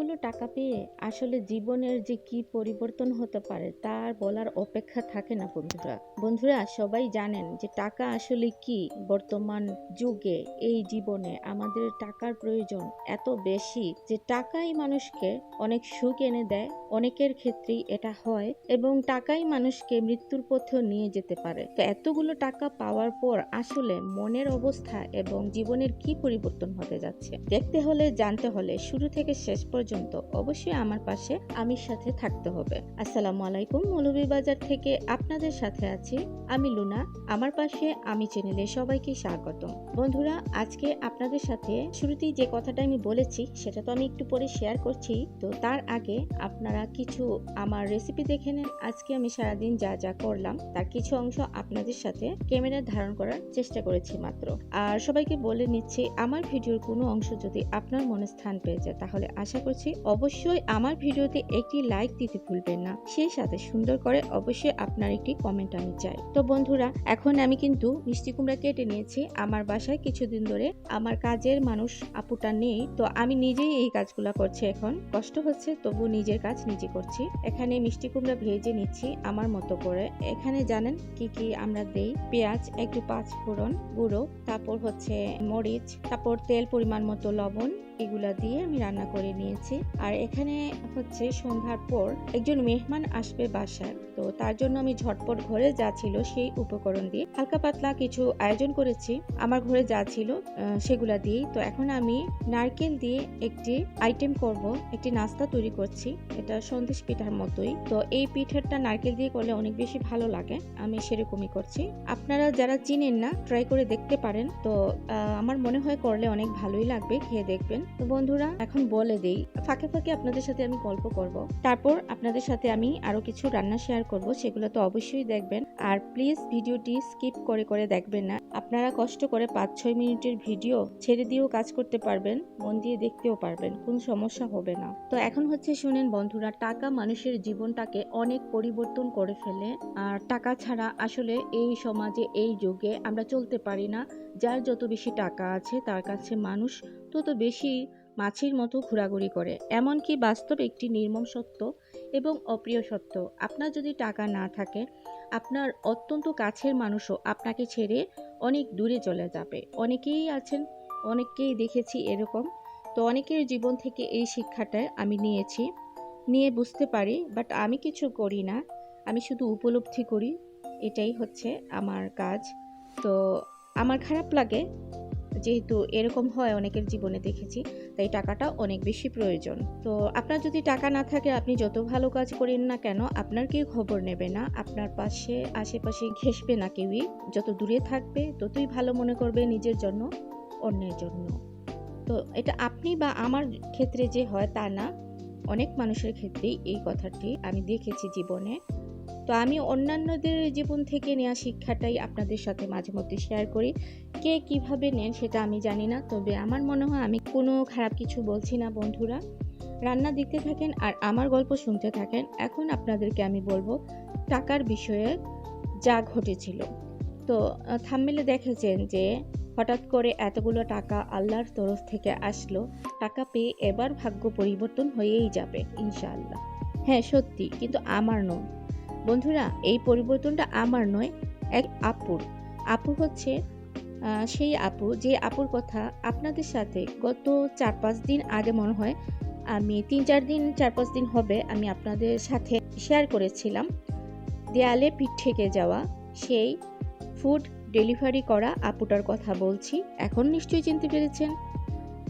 এতগুলো টাকা পেয়ে আসলে জীবনের যে কি পরিবর্তন হতে পারে তার বলার অপেক্ষা থাকে না বন্ধুরা। বন্ধুরা সবাই জানেন যে টাকা আসলে কি। বর্তমান যুগে এই জীবনে আমাদের টাকার প্রয়োজন এত বেশি যে টাকাই মানুষকে অনেক সুখ এনে দেয়। অনেকের ক্ষেত্রেই এটা হয় এবং টাকাই মানুষকে মৃত্যুর পথেও নিয়ে যেতে পারে। তো এতগুলো টাকা পাওয়ার পর আসলে মনের অবস্থা এবং জীবনের কি পরিবর্তন হতে যাচ্ছে দেখতে হলে, জানতে হলে শুরু থেকে শেষ পর্যন্ত অবশ্যই আমার পাশে আমির সাথে থাকতে হবে। আসসালামু আলাইকুম, মৌলভীবাজার থেকে আপনাদের সাথে আছি আমি লুনা। আমার পাশে আমি চ্যানেলে সবাইকে স্বাগতম। বন্ধুরা আজকে আপনাদের সাথে শুরুতেই যে কথাটা আমি বলেছি সেটা তো আমি একটু পরে শেয়ার করছি। তো তার আগে আপনারা কিছু আমার রেসিপি দেখে নেন। আজকে আমি সারাদিন যা যা করলাম তার কিছু অংশ আপনাদের সাথে ক্যামেরা ধারণ করার চেষ্টা করেছি মাত্র। আর সবাইকে বলে নিচ্ছি, আমার ভিডিওর কোনো অংশ যদি আপনার মনে স্থান পেয়ে যায় তাহলে আশা করছি অবশ্যই আমার ভিডিওতে একটি লাইক দিতে ভুলবেন না। সেই সাথে সুন্দর করে অবশ্যই আপনার একটি কমেন্ট আমি চাই। তো বন্ধুরা এখন আমি কিন্তু মিষ্টি কুমড়া কেটে নিয়েছি। আমার বাসায় কিছুদিন ধরে আমার কাজের মানুষ আপুটা নেই, তো আমি নিজেই এই কাজগুলো করছি। এখন কষ্ট হচ্ছে তবু নিজের কাজ নিজে করছি। এখানে মিষ্টি কুমড়া ভেজে নিচ্ছি আমার মতো করে। এখানে জানেন কি কি আমরা দেই, পেঁয়াজ, একটু পাঁচ ফোড়ন গুঁড়ো, তারপর হচ্ছে মরিচ, তারপর তেল, পরিমাণ মতো লবণ, এগুলা দিয়ে আমি রান্না করে নিয়েছি। আর এখানে হচ্ছে সন্ধ্যার পর একজন মেহমান আসবে বাসায়, তো তার জন্য আমি ঝটপট ঘরে যা ছিল সেই উপকরণ দিয়ে হালকা পাতলা কিছু আয়োজন করেছি। আমার ঘরে যা ছিল সেগুলা দিয়েই। তো এখন আমি নারকেল দিয়ে একটি আইটেম করব, একটি নাস্তা তৈরি করছি। এটা সন্দেশ পিঠার মতোই। তো এই পিঠাটা নারকেল দিয়ে করলে অনেক বেশি ভালো লাগে, আমি সেরকমই করছি। আপনারা যারা চিনেন না ট্রাই করে দেখতে পারেন। তো আমার মনে হয় করলে অনেক ভালোই লাগবে, খেয়ে দেখবেন। তো বন্ধুরা এখন বলে দেই, ফাঁকে ফাঁকে আপনাদের সাথে আমি গল্প করব, তারপর আপনাদের সাথে আমি আরো কিছু রান্না শেয়ার করব, সেগুলো তো অবশ্যই দেখবেন। আর প্লিজ ভিডিওটি স্কিপ করে করে দেখবেন না। আপনারা কষ্ট করে 5-6 মিনিটের ভিডিও ছেড়ে দিয়েও কাজ করতে পারবেন, মন দিয়ে দেখতেও পারবেন, কোনো সমস্যা হবে না। তো এখন হচ্ছে শুনেন বন্ধুরা, টাকা মানুষের জীবনটাকে অনেক পরিবর্তন করে ফেলে। আর টাকা ছাড়া আসলে এই সমাজে, এই যুগে আমরা চলতে পারি না। যার যত বেশি টাকা আছে তার কাছে মানুষ তত বেশি মাছির মতো ঘোরাঘুরি করে। এমনকি বাস্তব একটি নির্মম সত্য এবং অপ্রিয় সত্য, আপনার যদি টাকা না থাকে আপনার অত্যন্ত কাছের মানুষও আপনাকে ছেড়ে অনেক দূরে চলে যাবে। অনেকেই আছেন, অনেককেই দেখেছি এরকম। তো অনেকের জীবন থেকে এই শিক্ষাটা আমি নিয়ে বুঝতে পারি, বাট আমি কিছু করি না, আমি শুধু উপলব্ধি করি। এটাই হচ্ছে আমার কাজ। তো আমার খারাপ লাগে যেহেতু এরকম হয়, অনেকের জীবনে দেখেছি, তাই টাকাটা অনেক বেশি প্রয়োজন। তো আপনার যদি টাকা না থাকে আপনি যত ভালো কাজ করেন না কেন আপনার কেউ খবর নেবে না, আপনার পাশে আশেপাশে ঘেঁষবে না কেউই। যত দূরে থাকবে ততই ভালো মনে করবে নিজের জন্য, অন্যের জন্য। তো এটা আপনি বা আমার ক্ষেত্রে যে হয় তা না, অনেক মানুষের ক্ষেত্রেই এই কথাটি আমি দেখেছি জীবনে। তো আমি অন্যান্যদের জীবন থেকে নেওয়া শিক্ষাটাই আপনাদের সাথে মাঝে মধ্যে শেয়ার করি। কে কিভাবে নেন সেটা আমি জানি না, তবে আমার মনে হয় আমি কোনো খারাপ কিছু বলছি না। বন্ধুরা রান্না দেখতে থাকেন আর আমার গল্প শুনতে থাকেন। এখন আপনাদেরকে আমি বলবো টাকার বিষয়ে যা ঘটেছিল। তো থাম্বনেলে দেখেছেন যে হঠাৎ করে এতগুলো টাকা আল্লাহর তরফ থেকে আসলো। টাকা পেয়ে এবার ভাগ্য পরিবর্তন হয়েই যাবে ইনশাআল্লাহ। হ্যাঁ সত্যি, কিন্তু আমার নয় বন্ধুরা, এই পরিবর্তনটা আমার নয়, এক আপু হচ্ছে সেই আপু যে আপুর কথা আপনাদের সাথে গত 4-5 দিন আগে মনে হয়, আমি 4-5 দিন হবে আমি আপনাদের সাথে শেয়ার করেছিলাম। দেয়ালে পিঠ ঠেকে যাওয়া সেই ফুড ডেলিভারি করা আপুটার কথা বলছি। এখন নিশ্চয়ই চিনতে পেরেছেন।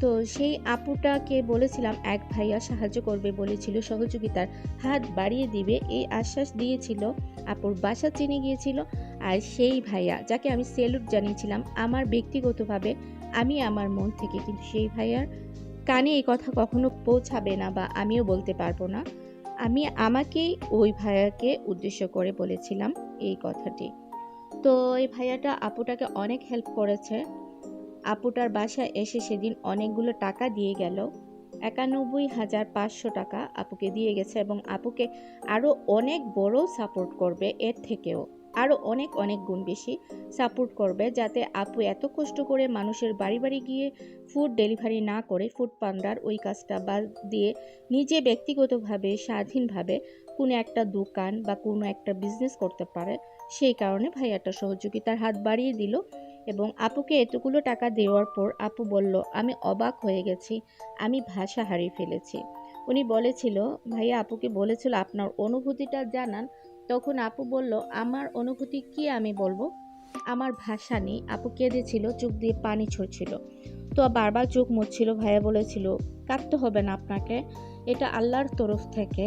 তো সেই আপুটাকে বলেছিলাম, এক ভাইয়া সাহায্য করবে বলেছিল, সহযোগিতার হাত বাড়িয়ে দিবে এই আশ্বাস দিয়েছিল। আপুর বাসা চিনে গিয়েছিল। আর সেই ভাইয়া যাকে আমি স্যালুট জানিয়েছিলাম আমার ব্যক্তিগতভাবে, আমি আমার মন থেকে, কিন্তু সেই ভাইয়ার কানে এই কথা কখনো পৌঁছাবে না বা আমিও বলতে পারবো না। আমি আমাকেই ওই ভাইয়াকে উদ্দেশ্য করে বলেছিলাম এই কথাটি। তো এই ভাইয়াটা আপুটাকে অনেক হেল্প করেছে। আপুটার বাসায় এসে সেদিন অনেকগুলো টাকা দিয়ে গেল। 91,500 টাকা আপুকে দিয়ে গেছে এবং আপুকে আরো অনেক বড় সাপোর্ট করবে এর থেকেও। আরও অনেক অনেক গুণ বেশি সাপোর্ট করবে, যাতে আপু এত কষ্ট করে মানুষের বাড়ি বাড়ি গিয়ে ফুড ডেলিভারি না করে ফুড পান্ডার ওই কাজটা বাদ দিয়ে নিজে ব্যক্তিগতভাবে স্বাধীনভাবে কোনো একটা দোকান বা কোনো একটা বিজনেস করতে পারে। সেই কারণে ভাইয়াটা সহযোগিতার হাত বাড়িয়ে দিল এবং আপুকে এতগুলো টাকা দেওয়ার পর আপু বলল, আমি অবাক হয়ে গেছি, আমি ভাষা হারিয়ে ফেলেছি। উনি বলেছিল, ভাইয়া আপুকে বলেছিল আপনার অনুভূতিটা জানান। তখন আপু বলল, আমার অনুভূতি কি আমি বলবো, আমার ভাষা নেই। আপু কেঁদেছিল, চোখ দিয়ে পানি ঝরছিল, তো বারবার চোখ মুছছিল। ভাইয়া বলেছিল, কাঁদতে হবে না আপনাকে, এটা আল্লাহর তরফ থেকে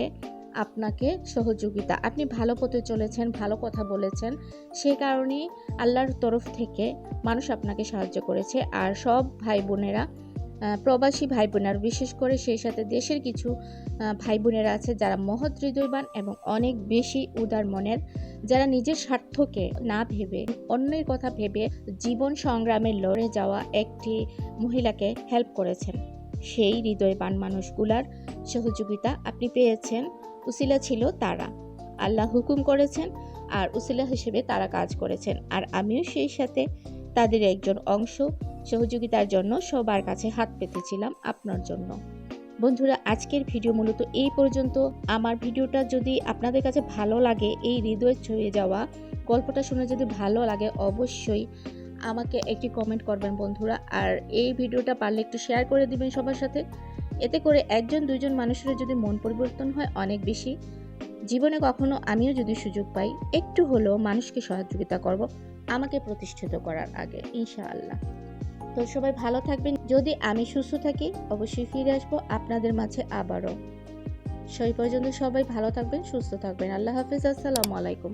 আপনাকে সহযোগিতা, আপনি ভালো পথে চলেছেন, ভালো কথা বলেছেন, সে কারণেই আল্লাহর তরফ থেকে মানুষ আপনাকে সাহায্য করেছে। আর সব ভাই বোনেরা, প্রবাসী ভাই বোনেরা, বিশেষ করে সেই সাথে দেশের কিছু ভাই বোনেরা আছে যারা মহৎ হৃদয়বান এবং অনেক বেশি উদার মনের, যারা নিজের স্বার্থকে না ভেবে অন্যের কথা ভেবে জীবন সংগ্রামে লড়ে যাওয়া একটি মহিলাকে হেল্প করেছেন। সেই হৃদয়বান মানুষগুলার সহযোগিতা আপনি পেয়েছেন। উসিলা ছিল তারা, আল্লাহ হুকুম করেছেন আর উসিলা হিসেবে তারা কাজ করেছেন, আর আমিও সেই সাথে তাদের একজন অংশ। সহযোগিতার জন্য সবার কাছে হাত পেতেছিলাম আপনার জন্য। বন্ধুরা, আজকের ভিডিও মূলত এই পর্যন্ত। আমার ভিডিওটা যদি আপনাদের কাছে ভালো লাগে, এই হৃদয় ছুঁয়ে যাওয়া গল্পটা শুনে যদি ভালো লাগে, অবশ্যই আমাকে একটি কমেন্ট করবেন বন্ধুরা। আর এই ভিডিওটা পারলে একটু শেয়ার করে দিবেন সবার সাথে। এতে করে একজন দুইজন মানুষের যদি মন পরিবর্তন হয় অনেক বেশি। জীবনে কখনো আমিও যদি সুযোগ পাই, একটু হলেও মানুষকে সহযোগিতা করব আমাকে প্রতিষ্ঠিত করার আগে, ইনশাআল্লাহ। তো সবাই ভালো থাকবেন। যদি আমি সুস্থ থাকি অবশ্যই ফিরে আসবো আপনাদের মাঝে আবারও। সেই পর্যন্ত সবাই ভালো থাকবেন, সুস্থ থাকবেন। আল্লাহ হাফিজ, আসসালামু আলাইকুম।